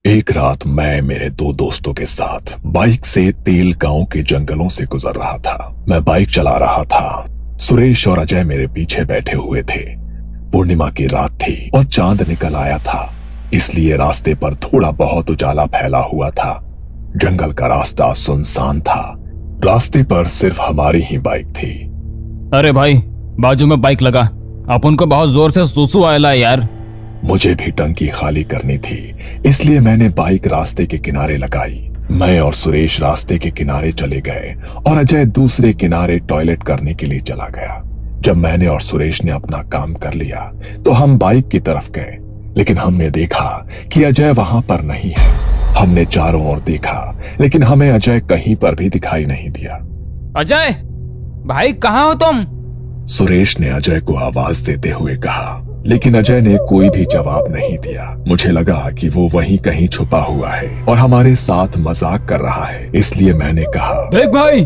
एक रात मैं मेरे दो दोस्तों के साथ बाइक से तेल गांव के जंगलों से गुजर रहा था। मैं बाइक चला रहा था। सुरेश और अजय मेरे पीछे बैठे हुए थे। पूर्णिमा की रात थी और चांद निकल आया था, इसलिए रास्ते पर थोड़ा बहुत उजाला फैला हुआ था। जंगल का रास्ता सुनसान था। रास्ते पर सिर्फ हमारी ही बाइक थी। अरे भाई, बाजू में बाइक लगा, अपन को बहुत जोर से सुसु आया यार। मुझे भी टंकी खाली करनी थी, इसलिए मैंने बाइक रास्ते के किनारे लगाई। मैं और सुरेश रास्ते के किनारे चले गए और अजय दूसरे किनारे टॉयलेट करने के लिए चला गया। जब मैंने और सुरेश ने अपना काम कर लिया तो हम बाइक की तरफ गए, लेकिन हमने देखा कि अजय वहां पर नहीं है। हमने चारों ओर देखा, लेकिन हमें अजय कहीं पर भी दिखाई नहीं दिया। अजय भाई, कहाँ हो तुम? सुरेश ने अजय को आवाज देते हुए कहा, लेकिन अजय ने कोई भी जवाब नहीं दिया। मुझे लगा कि वो वहीं कहीं छुपा हुआ है और हमारे साथ मजाक कर रहा है, इसलिए मैंने कहा, देख भाई,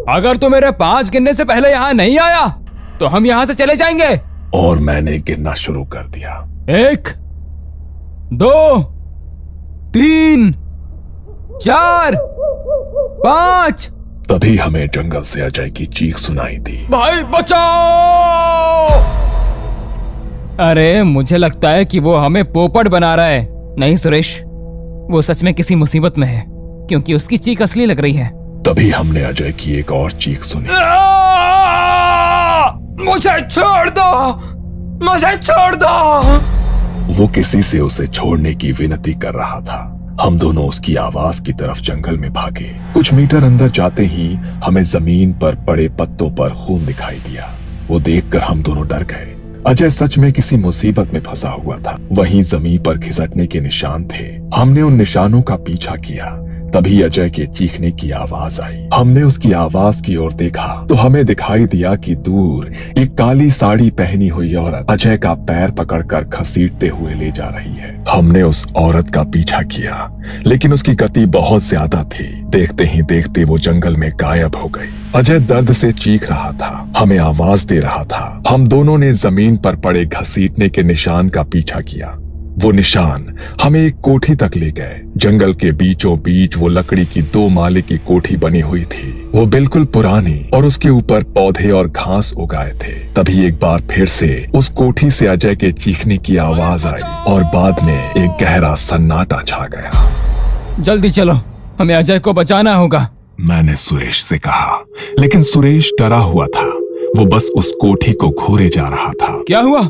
अगर तू मेरे 5 गिनने से पहले यहाँ नहीं आया तो हम यहाँ से चले जाएंगे। और मैंने गिनना शुरू कर दिया। 1 2 3 4 5। तभी हमें जंगल से अजय की चीख सुनाई दी, भाई बचाओ! अरे मुझे लगता है कि वो हमें पोपट बना रहा है। नहीं सुरेश, वो सच में किसी मुसीबत में है, क्योंकि उसकी चीख असली लग रही है। तभी हमने अजय की एक और चीख सुनी। मुझे छोड़ दो, मुझे छोड़ दो। वो किसी से उसे छोड़ने की विनती कर रहा था। हम दोनों उसकी आवाज की तरफ जंगल में भागे। कुछ मीटर अंदर जाते ही हमें जमीन पर पड़े पत्तों पर खून दिखाई दिया। वो देखकर हम दोनों डर गए। अजय सच में किसी मुसीबत में फंसा हुआ था। वहीं जमीन पर खिसकने के निशान थे। हमने उन निशानों का पीछा किया। तभी अजय के चीखने की आवाज आई। हमने उसकी आवाज की ओर देखा तो हमें दिखाई दिया कि दूर एक काली साड़ी पहनी हुई औरत अजय का पैर पकड़कर घसीटते हुए ले जा रही है। हमने उस औरत का पीछा किया, लेकिन उसकी गति बहुत ज्यादा थी। देखते ही देखते वो जंगल में गायब हो गई। अजय दर्द से चीख रहा था, हमें आवाज दे रहा था। हम दोनों ने जमीन पर पड़े घसीटने के निशान का पीछा किया। वो निशान हमें एक कोठी तक ले गए। जंगल के बीचों बीच वो लकड़ी की 2 माले की कोठी बनी हुई थी। वो बिल्कुल पुरानी और उसके ऊपर पौधे और घास उगाए थे। तभी एक बार फिर से उस कोठी से अजय के चीखने की आवाज आई और बाद में एक गहरा सन्नाटा छा गया। जल्दी चलो, हमें अजय को बचाना होगा, मैंने सुरेश से कहा, लेकिन सुरेश डरा हुआ था। वो बस उस कोठी को घूरे जा रहा था। क्या हुआ?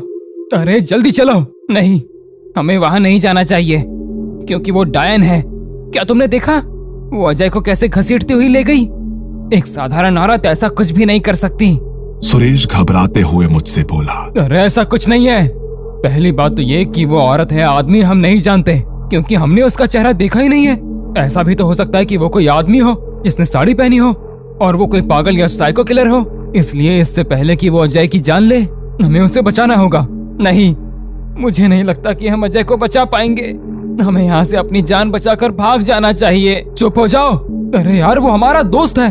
अरे जल्दी चलो। नहीं, हमें वहां नहीं जाना चाहिए, क्योंकि वो डायन है। क्या तुमने देखा वो अजय को कैसे घसीटती हुई ले गई? एक साधारण औरत ऐसा कुछ भी नहीं कर सकती। सुरेश घबराते हुए मुझसे बोला, अरे ऐसा कुछ नहीं है। पहली बात तो ये कि वो औरत है, आदमी हम नहीं जानते, क्योंकि हमने उसका चेहरा देखा ही नहीं है। ऐसा भी तो हो सकता है कि वो कोई आदमी हो जिसने साड़ी पहनी हो, और वो कोई पागल या साइको किलर हो। इसलिए इससे पहले कि वो अजय की जान ले, हमें उसे बचाना होगा। नहीं, मुझे नहीं लगता कि हम अजय को बचा पाएंगे। हमें यहाँ से अपनी जान बचाकर भाग जाना चाहिए। चुप हो जाओ। अरे यार, वो हमारा दोस्त है,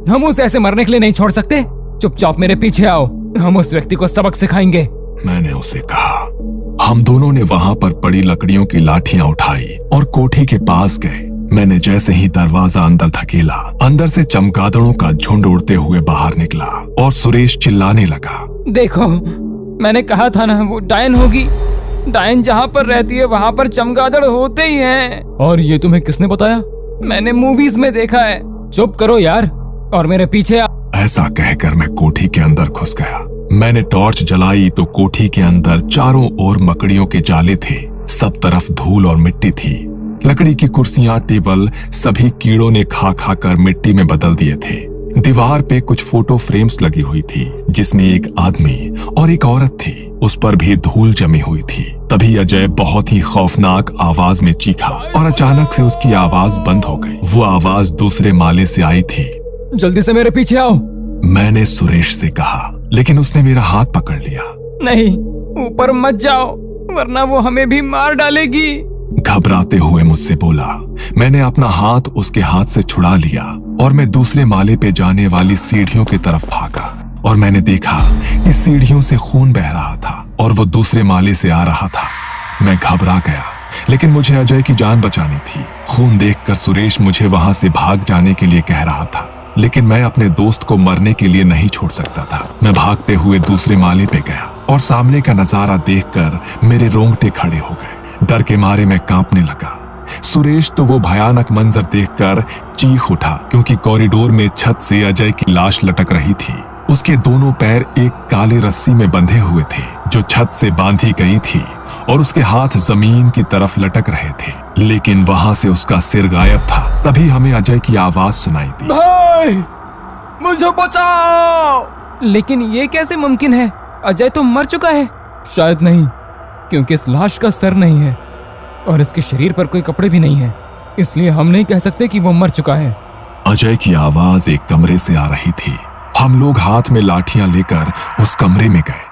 हम उसे ऐसे मरने के लिए नहीं छोड़ सकते। चुपचाप मेरे पीछे आओ, हम उस व्यक्ति को सबक सिखाएंगे। मैंने उसे कहा। हम दोनों ने वहां पर पड़ी लकड़ियों की लाठियां उठाई और कोठी के पास गए। मैंने जैसे ही दरवाजा अंदर धकेला, अंदर से चमगादड़ों का झुंड उड़ते हुए बाहर निकला और सुरेश चिल्लाने लगा, देखो, मैंने कहा था ना, वो डायन होगी। डायन जहाँ पर रहती है वहाँ पर चमगादड़ होते ही हैं। और ये तुम्हें किसने बताया? मैंने मूवीज में देखा है। चुप करो यार और मेरे पीछे आ। ऐसा कहकर मैं कोठी के अंदर घुस गया। मैंने टॉर्च जलाई तो कोठी के अंदर चारों ओर मकड़ियों के जाले थे। सब तरफ धूल और मिट्टी थी। लकड़ी की कुर्सियां, टेबल सभी कीड़ों ने खा खा कर मिट्टी में बदल दिए थे। दीवार पे कुछ फोटो फ्रेम्स लगी हुई थी, जिसमें एक आदमी और एक औरत थी। उस पर भी धूल जमी हुई थी। तभी अजय बहुत ही खौफनाक आवाज में चीखा और अचानक से उसकी आवाज बंद हो गई। वो आवाज दूसरे माले से आई थी। जल्दी से मेरे पीछे आओ, मैंने सुरेश से कहा, लेकिन उसने मेरा हाथ पकड़ लिया। नहीं, ऊपर मत जाओ, वरना वो हमें भी मार डालेगी। घबराते हुए मुझसे बोला। मैंने अपना हाथ उसके हाथ से छुड़ा लिया और मैं दूसरे माले पे जाने वाली सीढ़ियों की तरफ भागा और मैंने देखा कि सीढ़ियों से खून बह रहा था और वो दूसरे माले से आ रहा था। मैं घबरा गया लेकिन मुझे अजय की जान बचानी थी। खून देखकर सुरेश मुझे वहां से भाग जाने के लिए कह रहा था, लेकिन मैं अपने दोस्त को मरने के लिए नहीं छोड़ सकता था। मैं भागते हुए दूसरे माले पे गया और सामने का नजारा देखकर मेरे रोंगटे खड़े हो गए। डर के मारे मैं कांपने लगा। सुरेश तो वो भयानक मंजर देखकर चीख उठा, क्योंकि कॉरिडोर में छत से अजय की लाश लटक रही थी। उसके दोनों पैर एक काले रस्सी में बंधे हुए थे जो छत से बांधी गई थी, और उसके हाथ जमीन की तरफ लटक रहे थे, लेकिन वहां से उसका सिर गायब था। तभी हमें अजय की आवाज सुनाई दी, भाई मुझे बचाओ। लेकिन ये कैसे मुमकिन है? अजय तो मर चुका है। शायद नहीं, क्योंकि इस लाश का सर नहीं है और इसके शरीर पर कोई कपड़े भी नहीं है, इसलिए हम नहीं कह सकते कि वो मर चुका है। अजय की आवाज एक कमरे से आ रही थी। हम लोग हाथ में लाठियां लेकर उस कमरे में गए।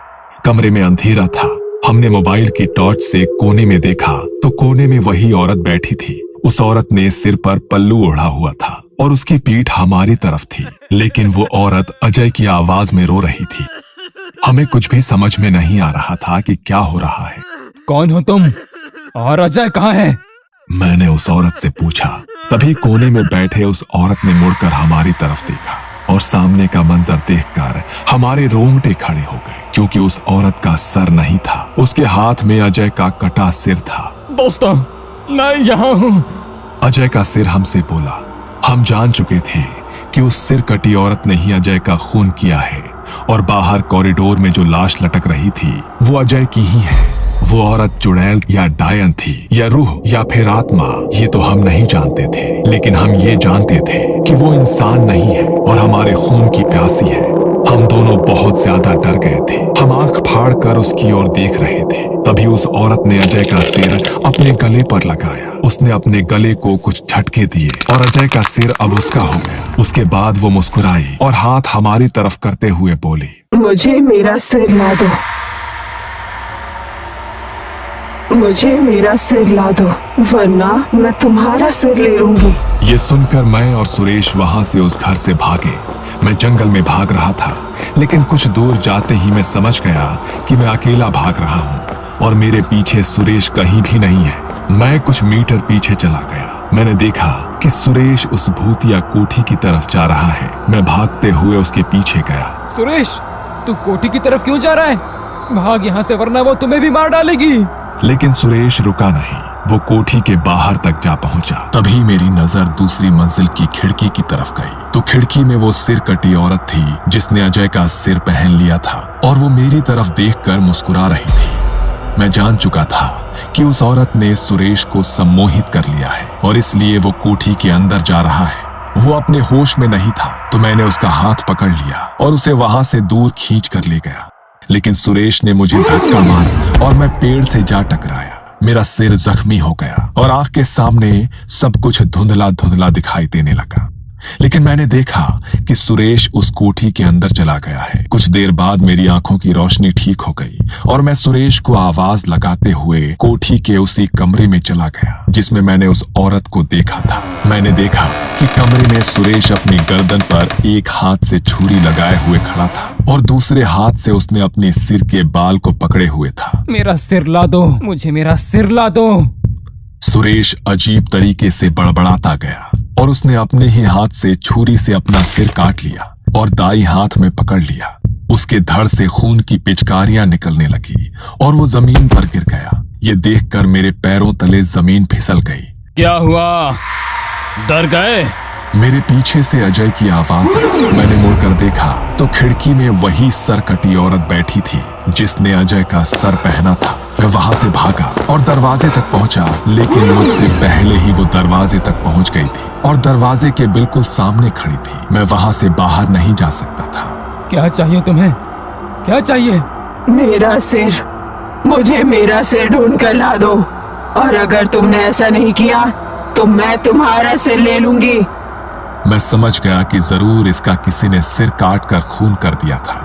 कमरे में अंधेरा था। हमने मोबाइल की टॉर्च से कोने में देखा तो कोने में वही औरत बैठी थी। उस औरत ने सिर पर पल्लू ओढ़ा हुआ था और उसकी पीठ हमारी तरफ थी, लेकिन वो औरत अजय की आवाज में रो रही थी। हमें कुछ भी समझ में नहीं आ रहा था कि क्या हो रहा है। कौन हो तुम और अजय कहाँ है? मैंने उस औरत से पूछा। तभी कोने में बैठे उस औरत ने मुड़कर हमारी तरफ देखा और सामने का मंजर देखकर हमारे रोंगटे खड़े हो गए, क्योंकि उस औरत का सर नहीं था। उसके हाथ में अजय का कटा सिर था। दोस्तों, मैं यहाँ हूँ। अजय का सिर हमसे बोला। हम जान चुके थे कि उस सिर कटी औरत ने ही अजय का खून किया है, और बाहर कॉरिडोर में जो लाश लटक रही थी वो अजय की ही है। वो औरत चुड़ैल या डायन थी, या रूह, या फिर आत्मा, ये तो हम नहीं जानते थे, लेकिन हम ये जानते थे कि वो इंसान नहीं है और हमारे खून की प्यासी है। हम दोनों बहुत ज्यादा डर गए थे। हम आंख फाड़ कर उसकी ओर देख रहे थे। तभी उस औरत ने अजय का सिर अपने गले पर लगाया। उसने अपने गले को कुछ झटके दिए और अजय का सिर अब उसका हो गया। उसके बाद वो मुस्कुराई और हाथ हमारी तरफ करते हुए बोली, मुझे मेरा सिर ला दो, मुझे मेरा सिर ला दो, वरना मैं तुम्हारा सिर ले लूंगी। ये सुनकर मैं और सुरेश वहां से उस घर से भागे। मैं जंगल में भाग रहा था, लेकिन कुछ दूर जाते ही मैं समझ गया कि मैं अकेला भाग रहा हूँ और मेरे पीछे सुरेश कहीं भी नहीं है। मैं कुछ मीटर पीछे चला गया। मैंने देखा कि सुरेश उस भूतिया कोठी की तरफ जा रहा है। मैं भागते हुए उसके पीछे गया। सुरेश, तू कोठी की तरफ क्यों जा रहा है? भाग यहाँ से, वरना वो तुम्हें भी मार डालेगी। लेकिन सुरेश रुका नहीं। वो कोठी के बाहर तक जा पहुंचा। तभी मेरी नजर दूसरी मंजिल की खिड़की की तरफ गई तो खिड़की में वो सिर कटी औरत थी जिसने अजय का सिर पहन लिया था, और वो मेरी तरफ देखकर मुस्कुरा रही थी। मैं जान चुका था कि उस औरत ने सुरेश को सम्मोहित कर लिया है और इसलिए वो कोठी के अंदर जा रहा है। वो अपने होश में नहीं था, तो मैंने उसका हाथ पकड़ लिया और उसे वहां से दूर खींच कर ले गया। लेकिन सुरेश ने मुझे धक्का मारा और मैं पेड़ से जा टकराया। मेरा सिर जख्मी हो गया और आंख के सामने सब कुछ धुंधला धुंधला दिखाई देने लगा। लेकिन मैंने देखा कि सुरेश उस कोठी के अंदर चला गया है। कुछ देर बाद मेरी आंखों की रोशनी ठीक हो गई और मैं सुरेश को आवाज लगाते हुए कोठी के उसी कमरे में चला गया जिसमें मैंने उस औरत को देखा था। मैंने देखा कि कमरे में सुरेश अपनी गर्दन पर एक हाथ से छुरी लगाए हुए खड़ा था और दूसरे हाथ से उसने अपने सिर के बाल को पकड़े हुए था। मेरा सिर ला दो, मुझे मेरा सिर ला दो। सुरेश अजीब तरीके से बड़बड़ाता गया और उसने अपने ही हाथ से छुरी से अपना सिर काट लिया और दाई हाथ में पकड़ लिया। उसके धड़ से खून की पिचकारियां निकलने लगी और वो जमीन पर गिर गया। ये देखकर मेरे पैरों तले जमीन फिसल गई। क्या हुआ? डर गए? मेरे पीछे से अजय की आवाज आई। मैंने मुड़कर देखा तो खिड़की में वही सर कटी औरत बैठी थी जिसने अजय का सर पहना था। मैं वहां से भागा और दरवाजे तक पहुंचा, लेकिन मुझसे पहले ही वो दरवाजे तक पहुंच गई थी और दरवाजे के बिल्कुल सामने खड़ी थी। मैं वहां से बाहर नहीं जा सकता था। क्या चाहिए तुम्हें? क्या चाहिए? मेरा सिर, मुझे मेरा सिर ढूंढ कर ला दो, और अगर तुमने ऐसा नहीं किया तो मैं तुम्हारा सिर ले लूंगी। मैं समझ गया कि जरूर इसका किसी ने सिर काट कर खून कर दिया था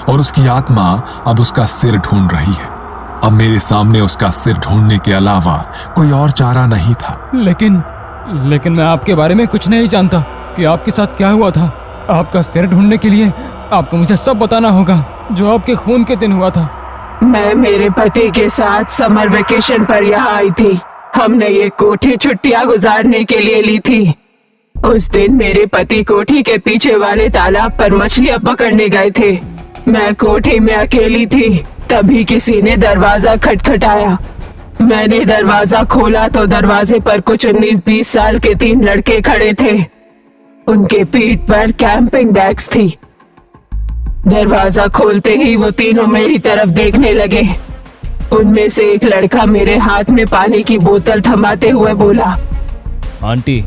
और उसकी आत्मा अब उसका सिर ढूंढ रही है। अब मेरे सामने उसका सिर ढूंढने के अलावा कोई और चारा नहीं था। लेकिन मैं आपके बारे में कुछ नहीं जानता कि आपके साथ क्या हुआ था। आपका सिर ढूंढने के लिए आपको मुझे सब बताना होगा जो आपके खून के दिन हुआ था। मैं मेरे पति के साथ समर वेकेशन पर यहाँ आई थी। हमने ये कोठी छुट्टियां गुजारने के लिए ली थी। उस दिन मेरे पति कोठी के पीछे वाले तालाब पर मछलियां पकड़ने गए थे। मैं कोठी में अकेली थी, तभी किसी ने दरवाजा खटखटाया। मैंने दरवाजा खोला तो दरवाजे पर कुछ 19-20 साल के 3 लड़के खड़े थे। उनके पीठ पर कैंपिंग बैग्स थी। दरवाजा खोलते ही वो तीनों मेरी तरफ देखने लगे। उनमें से एक लड़का मेरे हाथ में पानी की बोतल थमाते हुए बोला, आंटी,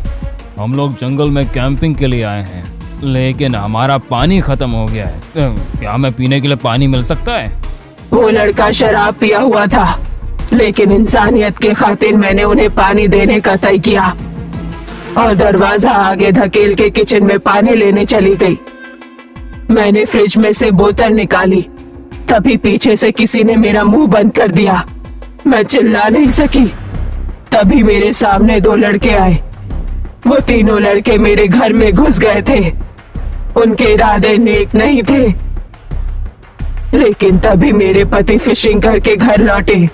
हम लोग जंगल में कैंपिंग के लिए आए हैं, लेकिन हमारा पानी खत्म हो गया है। क्या हमें पीने के लिए पानी मिल सकता है? वो लड़का शराब पिया हुआ था, लेकिन इंसानियत के खातिर मैंने उन्हें पानी देने का तय किया और दरवाजा आगे धकेल के किचन में पानी लेने चली गई। मैंने फ्रिज में से बोतल निकाली, तभी पीछे से किसी ने मेरा मुंह बंद कर दिया। मैं चिल्ला नहीं सकी। तभी मेरे सामने 2 लड़के आए। वो तीनों लड़के मेरे घर में घुस गए थे। उनके इरादे नेक नहीं थे, लेकिन तभी मेरे पति फिशिंग करके घर लौटे।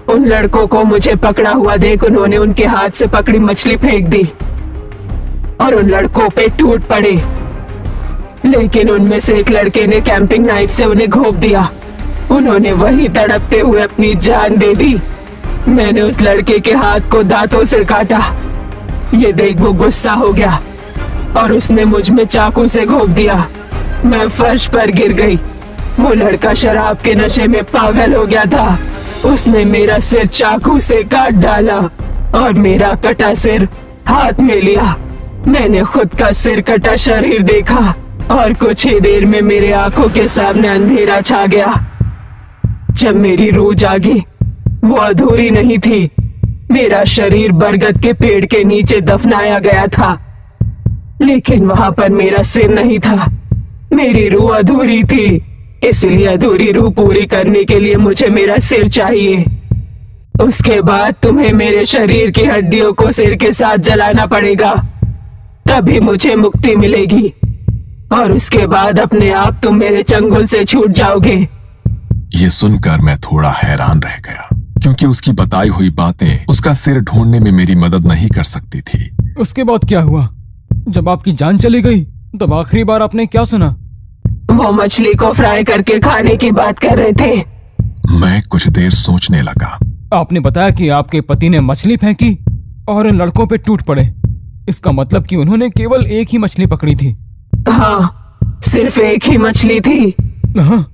उन लड़कों को मुझे पकड़ा हुआ देख उन्होंने उनके हाथ से पकड़ी मछली फेंक दी और उन लड़कों पे टूट पड़े, लेकिन उनमें से एक लड़के ने कैंपिंग नाइफ से उन्हें घोंप दिया। उन्होंने वहीं तड़पते हुए अपनी जान दे दी। मैंने उस लड़के के हाथ को दांतों से काटा। ये देख वो गुस्सा हो गया और उसने मुझ में चाकू से घोंप दिया। मैं फर्श पर गिर गई। वो लड़का शराब के नशे में पागल हो गया था। उसने मेरा सिर चाकू से काट डाला और मेरा कटा सिर हाथ में लिया। मैंने खुद का सिर कटा शरीर देखा और कुछ ही देर में मेरे आंखों के सामने अंधेरा छा गया। जब मेरी रूह जागी, वो अधूरी नहीं थी। मेरा शरीर बरगद के पेड़ के नीचे दफनाया गया था, लेकिन वहां पर मेरा सिर नहीं था। मेरी रूह अधूरी थी, इसलिए अधूरी रूह पूरी करने के लिए मुझे मेरा सिर चाहिए। उसके बाद तुम्हें मेरे शरीर की हड्डियों को सिर के साथ जलाना पड़ेगा, तभी मुझे मुक्ति मिलेगी और उसके बाद अपने आप तुम मेरे चंगुल से छूट जाओगे। ये सुनकर मैं थोड़ा हैरान रह गया, क्योंकि उसकी बताई हुई बातें उसका सिर ढूंढने में मेरी मदद नहीं कर सकती थी। उसके बाद क्या हुआ? जब आपकी जान चली गई तब आखिरी बार आपने क्या सुना? वो मछली को फ्राई करके खाने की बात कर रहे थे। मैं कुछ देर सोचने लगा। आपने बताया कि आपके पति ने मछली फेंकी और इन लड़कों पे टूट पड़े। इसका मतलब कि उन्होंने केवल एक ही मछली पकड़ी थी। हाँ, सिर्फ एक ही मछली थी। हाँ,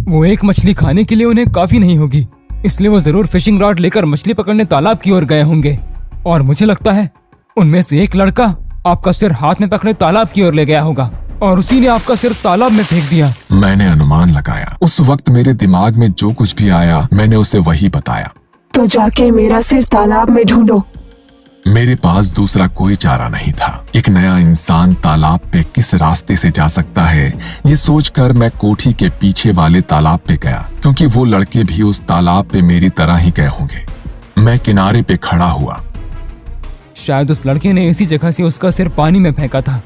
वो एक मछली खाने के लिए उन्हें काफी नहीं होगी, इसलिए वो जरूर फिशिंग रॉड लेकर मछली पकड़ने तालाब की ओर गए होंगे। और मुझे लगता है उनमें से एक लड़का आपका सिर हाथ में पकड़े तालाब की ओर ले गया होगा और उसी ने आपका सिर तालाब में फेंक दिया। मैंने अनुमान लगाया। उस वक्त मेरे दिमाग में जो कुछ भी आया मैंने उसे वही बताया। तो जाके मेरा सिर तालाब में ढूंढो। मेरे पास दूसरा कोई चारा नहीं था। एक नया इंसान तालाब पे किस रास्ते से जा सकता है, ये सोचकर मैं कोठी के पीछे वाले तालाब पे गया, क्योंकि वो लड़के भी उस तालाब पे मेरी तरह ही गए होंगे। मैं किनारे पे खड़ा हुआ। शायद उस लड़के ने इसी जगह से उसका सिर पानी में फेंका था।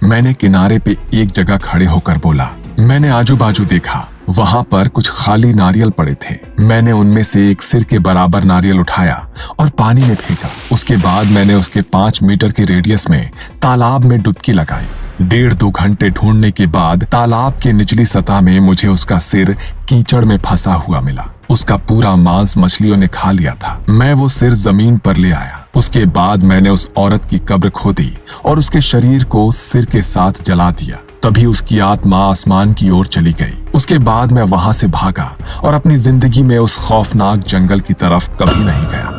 मैंने किनारे पे एक जगह खड़े होकर बोला। मैंने आजू बाजू देखा, वहां पर कुछ खाली नारियल पड़े थे। मैंने उनमें से एक सिर के बराबर नारियल उठाया और पानी में फेंका। उसके बाद मैंने उसके 5 मीटर के रेडियस में तालाब में डुबकी लगाई। 1.5-2 घंटे ढूंढने के बाद तालाब के निचली सतह में मुझे उसका सिर कीचड़ में फंसा हुआ मिला। उसका पूरा मांस मछलियों ने खा लिया था। मैं वो सिर जमीन पर ले आया। उसके बाद मैंने उस औरत की कब्र खोदी और उसके शरीर को सिर के साथ जला दिया। तभी उसकी आत्मा आसमान की ओर चली गई। उसके बाद मैं वहां से भागा और अपनी जिंदगी में उस खौफनाक जंगल की तरफ कभी नहीं गया।